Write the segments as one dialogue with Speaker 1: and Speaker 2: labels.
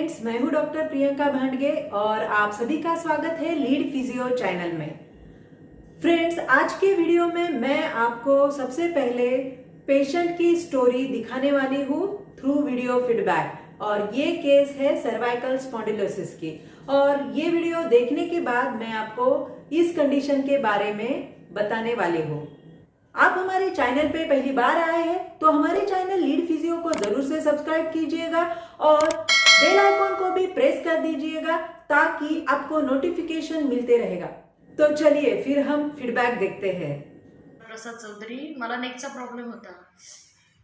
Speaker 1: Friends, मैं हूं doctor Priyanka भांडगे और आप सभी का स्वागत है लीड फिजियो चैनल में। फ्रेंड्स, आज के वीडियो में मैं आपको सबसे पहले पेशेंट की स्टोरी दिखाने वाली हूं थ्रू वीडियो फीडबैक और ये केस है सर्वाइकल स्पॉन्डिलोसिस की। और ये वीडियो देखने के बाद मैं आपको इस कंडीशन के बारे में बताने वाली हूँ। आप हमारे चैनल पे पहली बार आए हैं तो हमारे चैनल लीड फिजियो को जरूर से सब्सक्राइब कीजिएगा और बेल आइकॉन को भी प्रेस कर दीजिएगा ताकि आपको नोटिफिकेशन मिलते रहेगा। तो चलिए फिर हम फीडबॅक देखते हैं।
Speaker 2: प्रसाद चौधरी, मला नेकचा प्रॉब्लेम होता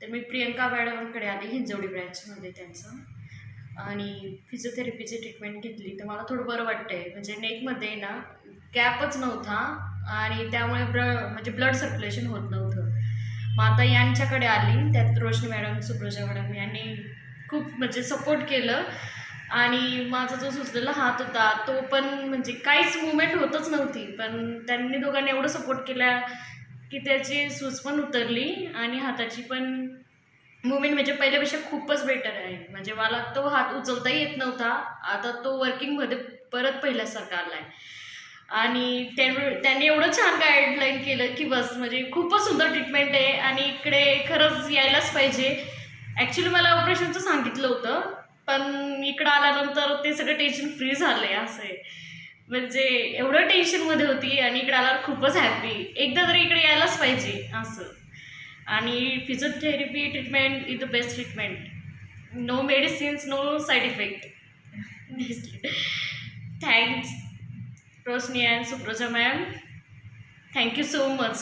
Speaker 2: तर मी प्रियंका मॅडमकडे आली हिंजवडी ब्रँचमध्ये त्यांचं आणि फिजिओथेरपीची ट्रीटमेंट घेतली तर मला थोडं बरं वाटतंय। म्हणजे नेकमध्ये ना गॅपच नव्हता आणि त्यामुळे म्हणजे ब्लड सर्क्युलेशन होत नव्हतं। मग आता यांच्याकडे आली, त्यात रोशनी मॅडम, सुप्रोजा मॅडम यांनी खूप म्हणजे सपोर्ट केलं आणि माझा जो सुचलेला हात होता तो पण म्हणजे काहीच मुवमेंट होतच नव्हती, पण त्यांनी दोघांनी एवढं सपोर्ट केला की त्याची सूज पण उतरली आणि हाताची पण मुवमेंट म्हणजे पहिल्यापेक्षा खूपच बेटर आहे। म्हणजे मला तो हात उचलताही येत नव्हता, आता तो वर्किंगमध्ये परत पहिल्यासारखा आला आहे आणि त्यांनी एवढं छान गाईडलाईन केलं की बस म्हणजे खूपच सुंदर ट्रीटमेंट आहे आणि इकडे खरंच यायलाच पाहिजे। ॲक्च्युली मला ऑपरेशनचं सांगितलं होतं, पण इकडं आल्यानंतर ते सगळं टेन्शन फ्री झालं आहे। असं आहे म्हणजे एवढं टेन्शनमध्ये होती आणि इकडे आल्यावर खूपच हॅपी, एकदा तरी इकडे यायलाच पाहिजे असं। आणि physiotherapy treatment is the best treatment, no medicines, no side effect. Thanks Roshni and Suproja ma'am, thank you so much.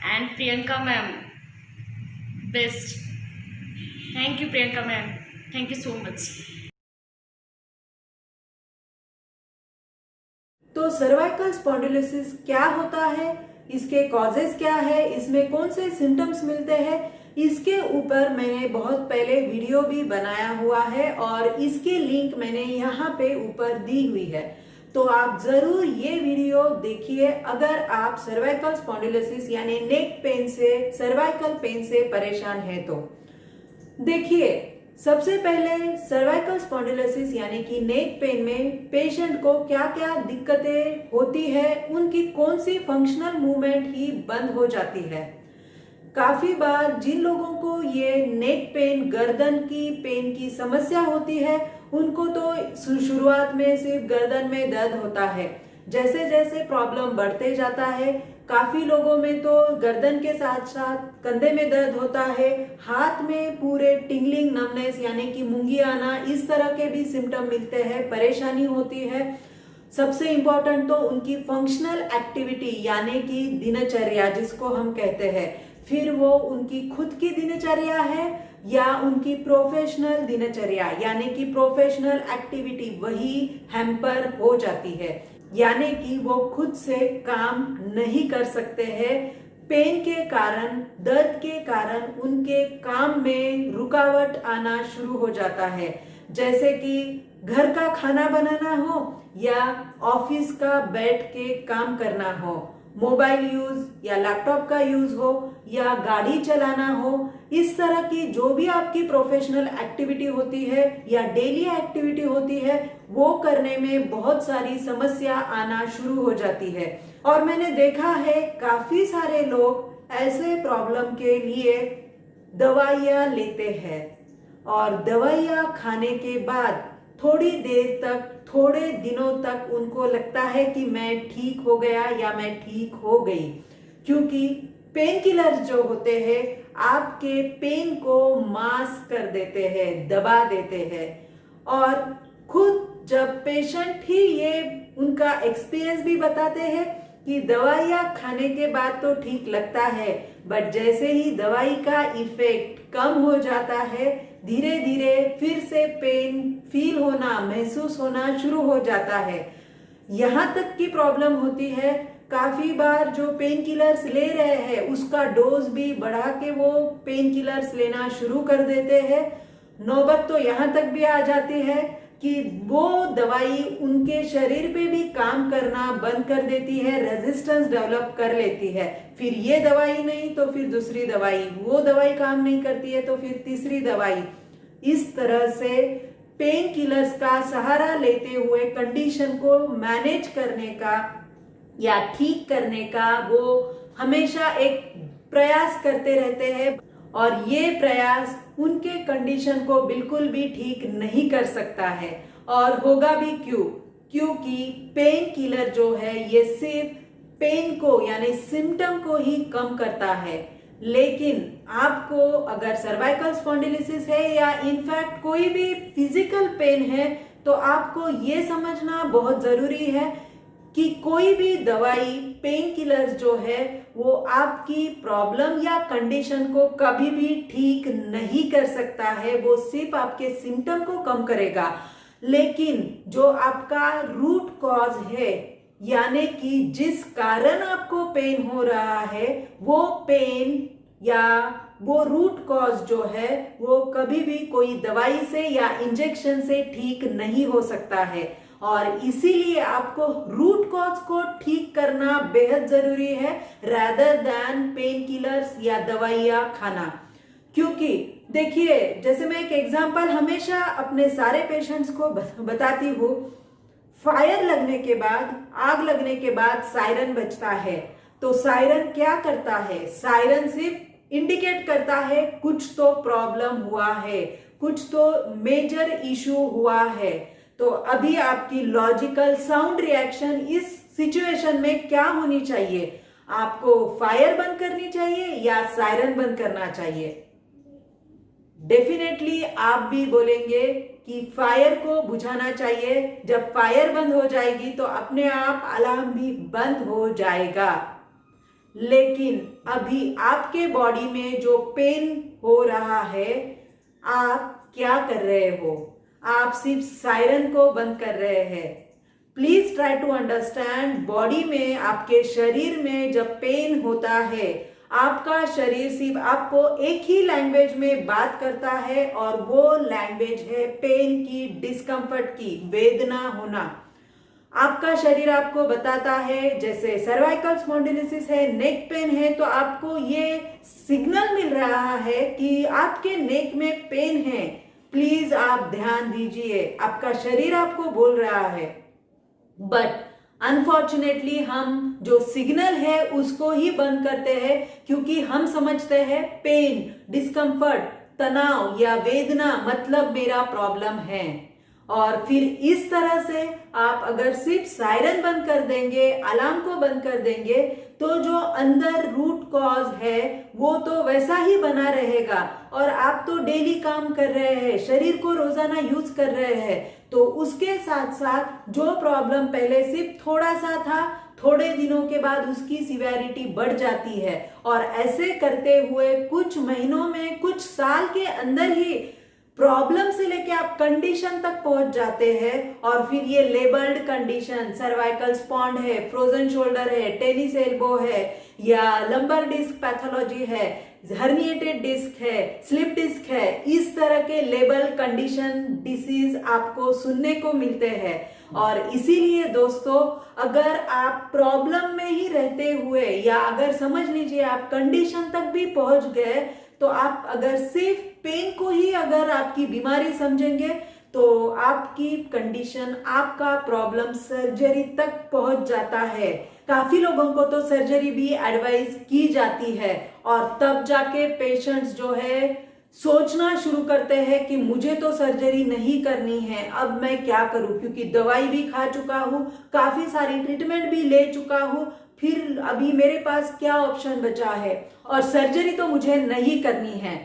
Speaker 2: And Priyanka ma'am best, thank you Priyanka ma'am, thank you so much.
Speaker 1: तो सर्वाइकल स्पॉन्डिलोसिस क्या होता है, इसके कॉजेस क्या है, इसमें कौन से सिम्टम्स मिलते हैं, इसके ऊपर मैंने बहुत पहले वीडियो भी बनाया हुआ है और इसकी लिंक मैंने यहाँ पे ऊपर दी हुई है। तो आप जरूर ये वीडियो देखिए अगर आप सर्वाइकल स्पॉन्डिलोसिस यानी नेक पेन से, सर्वाइकल पेन से परेशान है तो। देखिए, सबसे पहले सर्वाइकल स्पॉन्डिलोसिस यानी कि नेक पेन में पेशेंट को क्या क्या दिक्कतें होती है, उनकी कौन सी फंक्शनल मूवमेंट ही बंद हो जाती है। काफी बार जिन लोगों को ये नेक पेन, गर्दन की पेन की समस्या होती है, उनको तो शुरुआत में सिर्फ गर्दन में दर्द होता है। जैसे जैसे प्रॉब्लम बढ़ते जाता है, काफी लोगों में तो गर्दन के साथ साथ कंधे में दर्द होता है, हाथ में पूरे टिंगलिंग, नमनेस यानी कि मूंगी आना, इस तरह के भी सिम्टम मिलते हैं, परेशानी होती है। सबसे इंपॉर्टेंट तो उनकी फंक्शनल एक्टिविटी यानी कि दिनचर्या जिसको हम कहते हैं, फिर वो उनकी खुद की दिनचर्या है या उनकी प्रोफेशनल दिनचर्या यानी कि प्रोफेशनल एक्टिविटी, वही हैम्पर हो जाती है, यानी कि वो खुद से काम नहीं कर सकते हैं। पेन के कारण, दर्द के कारण उनके काम में रुकावट आना शुरू हो जाता है। जैसे कि घर का खाना बनाना हो या ऑफिस का बैठ के काम करना हो, मोबाइल यूज या लैपटॉप का यूज हो या गाड़ी चलाना हो, इस तरह की जो भी आपकी प्रोफेशनल एक्टिविटी होती है या डेली एक्टिविटी होती है, वो करने में बहुत सारी समस्या आना शुरू हो जाती है। और मैंने देखा है काफी सारे लोग ऐसे प्रॉब्लम के लिए दवाइयाँ लेते हैं और दवाइयाँ खाने के बाद थोड़ी देर तक, थोड़े दिनों तक उनको लगता है कि मैं ठीक हो गया या मैं ठीक हो गई, क्योंकि पेन किलर जो होते हैं आपके पेन को मास्क कर देते हैं, दबा देते हैं। और खुद जब पेशेंट ही ये उनका एक्सपीरियंस भी बताते हैं कि दवाइयाँ खाने के बाद तो ठीक लगता है, बट जैसे ही दवाई का इफेक्ट कम हो जाता है, धीरे धीरे फिर से पेन फील होना, महसूस होना शुरू हो जाता है। यहाँ तक की प्रॉब्लम होती है, काफी बार जो पेन किलर्स ले रहे हैं उसका डोज भी बढ़ा के वो पेन किलर्स लेना शुरू कर देते हैं। नौबत तो यहाँ तक भी आ जाती है कि वो दवाई उनके शरीर पे भी काम करना बंद कर देती है, रेजिस्टेंस डेवलप कर लेती है। फिर ये दवाई नहीं तो फिर दूसरी दवाई, वो दवाई काम नहीं करती है तो फिर तीसरी दवाई। इस तरह से पेन किलर्स का सहारा लेते हुए कंडीशन को मैनेज करने का या ठीक करने का वो हमेशा एक प्रयास करते रहते हैं, और ये प्रयास उनके कंडीशन को बिल्कुल भी ठीक नहीं कर सकता है। और होगा भी क्योंकि पेन किलर जो है ये सिर्फ पेन को यानी सिम्टम को ही कम करता है, लेकिन आपको अगर सर्वाइकल स्पॉन्डिलोसिस है या इनफैक्ट कोई भी फिजिकल पेन है तो आपको ये समझना बहुत जरूरी है कि कोई भी दवाई पेन किलर जो है वो आपकी प्रॉब्लम या कंडीशन को कभी भी ठीक नहीं कर सकता है, वो सिर्फ आपके सिम्टम को कम करेगा। लेकिन जो आपका रूट कॉज है यानी कि जिस कारण आपको पेन हो रहा है वो पेन या वो रूट कॉज जो है वो कभी भी कोई दवाई से या इंजेक्शन से ठीक नहीं हो सकता है, और इसीलिए आपको रूट कॉज को ठीक करना बेहद जरूरी है rather than पेन किलर्स या दवाइयां खाना। क्योंकि देखिए, जैसे मैं एक एग्जांपल हमेशा अपने सारे पेशेंट्स को बताती हूँ, फायर लगने के बाद, आग लगने के बाद सायरन बजता है, तो सायरन क्या करता है? सायरन सिर्फ इंडिकेट करता है कुछ तो प्रॉब्लम हुआ है, कुछ तो मेजर इशू हुआ है। तो अभी आपकी लॉजिकल साउंड रिएक्शन इस सिचुएशन में क्या होनी चाहिए? आपको फायर बंद करनी चाहिए या सायरन बंद करना चाहिए? डेफिनेटली आप भी बोलेंगे कि फायर को बुझाना चाहिए। जब फायर बंद हो जाएगी तो अपने आप अलार्म भी बंद हो जाएगा। लेकिन अभी आपके बॉडी में जो पेन हो रहा है, आप क्या कर रहे हो? आप सिर्फ सायरन को बंद कर रहे हैं। Please try to understand, body में, आपके शरीर में जब पेन होता है, आपका शरीर सिर्फ आपको एक ही लैंग्वेज में बात करता है, और वो लैंग्वेज है पेन की, डिस्कंफर्ट की, वेदना होना। आपका शरीर आपको बताता है, जैसे सर्वाइकल स्पॉन्डिलोसिस है, नेक पेन है, तो आपको ये सिग्नल मिल रहा है कि आपके नेक में पेन है। प्लीज आप ध्यान दीजिए, आपका शरीर आपको बोल रहा है। बट अनफॉर्चुनेटली हम जो सिग्नल है उसको ही बंद करते हैं, क्योंकि हम समझते हैं पेन, डिस्कंफर्ट, तनाव या वेदना मतलब मेरा प्रॉब्लम है। और फिर इस तरह से आप अगर सिर्फ सायरन बंद कर देंगे, अलार्म को बंद कर देंगे, तो जो अंदर रूट कॉज है वो तो वैसा ही बना रहेगा। और आप तो डेली काम कर रहे हैं, शरीर को रोजाना यूज कर रहे हैं, तो उसके साथ साथ जो प्रॉब्लम पहले सिर्फ थोड़ा सा था, थोड़े दिनों के बाद उसकी सिवियरिटी बढ़ जाती है, और ऐसे करते हुए कुछ महीनों में, कुछ साल के अंदर ही प्रॉब्लम से लेके आप कंडीशन तक पहुंच जाते हैं। और फिर ये लेबल्ड कंडीशन, सर्वाइकल स्पॉन्ड है, फ्रोजन शोल्डर है, टेनिस एल्बो है, या लंबर डिस्क पैथोलॉजी है, हर्निएटेड डिस्क है, स्लिप डिस्क है, इस तरह के लेबल कंडीशन डिसीज आपको सुनने को मिलते हैं। और इसीलिए दोस्तों, अगर आप प्रॉब्लम में ही रहते हुए, या अगर समझ लीजिए आप कंडीशन तक भी पहुंच गए, तो आप अगर सिर्फ पेन को ही अगर आपकी बीमारी समझेंगे, तो आपकी कंडीशन, आपका प्रॉब्लम सर्जरी तक पहुंच जाता है। काफी लोगों को तो सर्जरी भी एडवाइस की जाती है, और तब जाके पेशेंट्स जो है सोचना शुरू करते हैं कि मुझे तो सर्जरी नहीं करनी है, अब मैं क्या करूं, क्योंकि दवाई भी खा चुका हूं, काफी सारी ट्रीटमेंट भी ले चुका हूं, फिर अभी मेरे पास क्या ऑप्शन बचा है, और सर्जरी तो मुझे नहीं करनी है।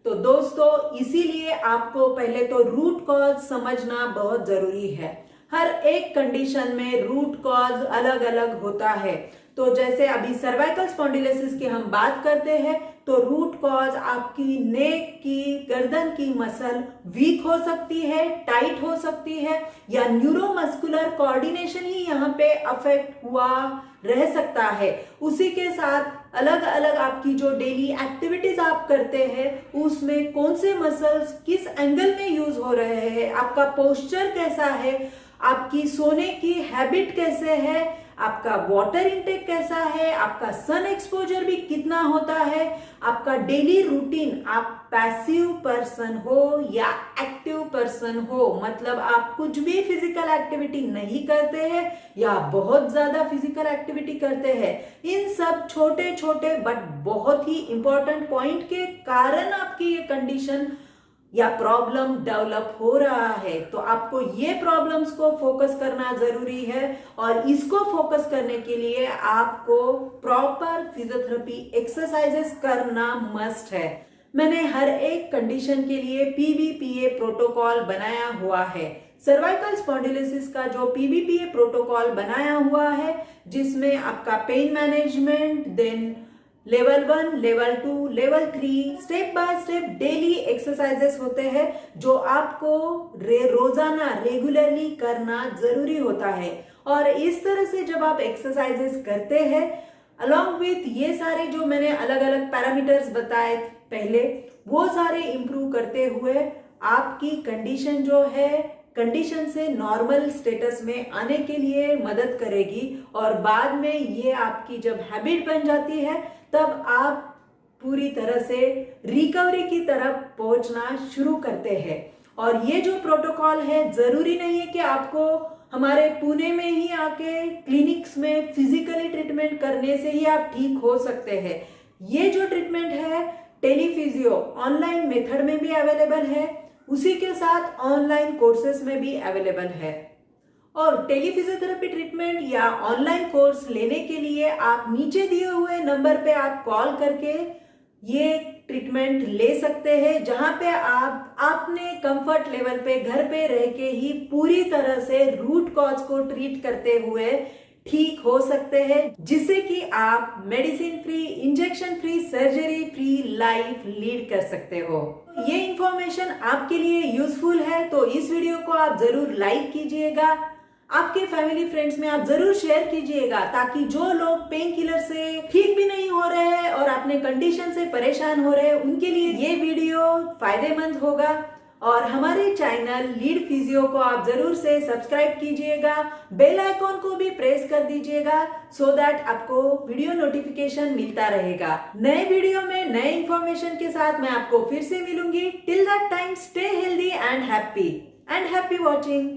Speaker 1: तो दोस्तों, इसीलिए आपको पहले तो रूट कॉज समझना बहुत जरूरी है। हर एक कंडीशन में रूट कॉज अलग अलग होता है। तो जैसे अभी सर्वाइकल स्पॉन्डिलोसिस की हम बात करते हैं, तो रूट कॉज आपकी नेक की, गर्दन की मसल वीक हो सकती है, टाइट हो सकती है, या न्यूरोमस्कुलर कोऑर्डिनेशन ही यहाँ पे अफेक्ट हुआ रह सकता है। उसी के साथ अलग अलग आपकी जो डेली एक्टिविटीज आप करते हैं उसमें कौन से मसल्स किस एंगल में यूज हो रहे हैं, आपका पोस्चर कैसा है, आपकी सोने की हैबिट कैसे है, आपका वाटर इनटेक कैसा है, आपका सन एक्सपोजर भी कितना होता है, आपका डेली रूटीन, आप पैसिव पर्सन हो या एक्टिव पर्सन हो, मतलब आप कुछ भी फिजिकल एक्टिविटी नहीं करते हैं या बहुत ज्यादा फिजिकल एक्टिविटी करते हैं, इन सब छोटे छोटे बट बहुत ही इंपॉर्टेंट पॉइंट के कारण आपकी ये कंडीशन या प्रॉब्लम डेवलप हो रहा है। तो आपको ये प्रॉब्लम्स को फोकस करना जरूरी है और इसको फोकस करने के लिए आपको प्रॉपर फिजियोथेरेपी एक्सरसाइजेस करना मस्ट है। मैंने हर एक कंडीशन के लिए पीबीपीए प्रोटोकॉल बनाया हुआ है। सर्वाइकल स्पॉन्डिलोसिस का जो पीबीपीए प्रोटोकॉल बनाया हुआ है, जिसमें आपका pain management, then level 1, level 2, level 3 step by step daily exercises होते हैं जो आपको रोजाना रेगुलरली करना जरूरी होता है। और इस तरह से जब आप एक्सरसाइजेस करते हैं अलॉन्ग विथ ये सारे जो मैंने अलग अलग पैरामीटर्स बताए पहले, वो सारे इंप्रूव करते हुए आपकी कंडीशन जो है कंडीशन से नॉर्मल स्टेटस में आने के लिए मदद करेगी। और बाद में ये आपकी जब हैबिट बन जाती है तब आप पूरी तरह से रिकवरी की तरफ पहुंचना शुरू करते हैं। और ये जो प्रोटोकॉल है, जरूरी नहीं है कि आपको हमारे पुणे में ही आके क्लिनिक्स में फिजिकली ट्रीटमेंट करने से ही आप ठीक हो सकते हैं। ये जो ट्रीटमेंट है टेलीफिजियो ऑनलाइन मेथड में भी अवेलेबल है, उसी के साथ ऑनलाइन कोर्सेज में भी अवेलेबल है। और टेलीफिजियोथेरेपी ट्रीटमेंट या ऑनलाइन कोर्स लेने के लिए आप नीचे दिए हुए नंबर पे आप कॉल करके ये ट्रीटमेंट ले सकते हैं, जहां पे आप अपने कंफर्ट लेवल पे घर पे रह के ही पूरी तरह से रूट कॉज को ट्रीट करते हुए ठीक हो सकते हैं, जिससे कि आप medicine free, injection free, surgery free life lead कर सकते हो। ये इंफॉर्मेशन आपके लिए यूजफुल है तो इस वीडियो को आप जरूर लाइक कीजिएगा, आपके फैमिली फ्रेंड्स में आप जरूर शेयर कीजिएगा, ताकि जो लोग पेन किलर से ठीक भी नहीं हो रहे हैं और अपने कंडीशन से परेशान हो रहे हैं, उनके लिए ये वीडियो फायदेमंद होगा। और हमारे चैनल लीड फिजियो को आप जरूर से सब्सक्राइब कीजिएगा, बेल आइकॉन को भी प्रेस कर दीजिएगा सो दैट आपको वीडियो नोटिफिकेशन मिलता रहेगा। नए वीडियो में नए इंफॉर्मेशन के साथ मैं आपको फिर से मिलूंगी। Till that time stay healthy and happy watching.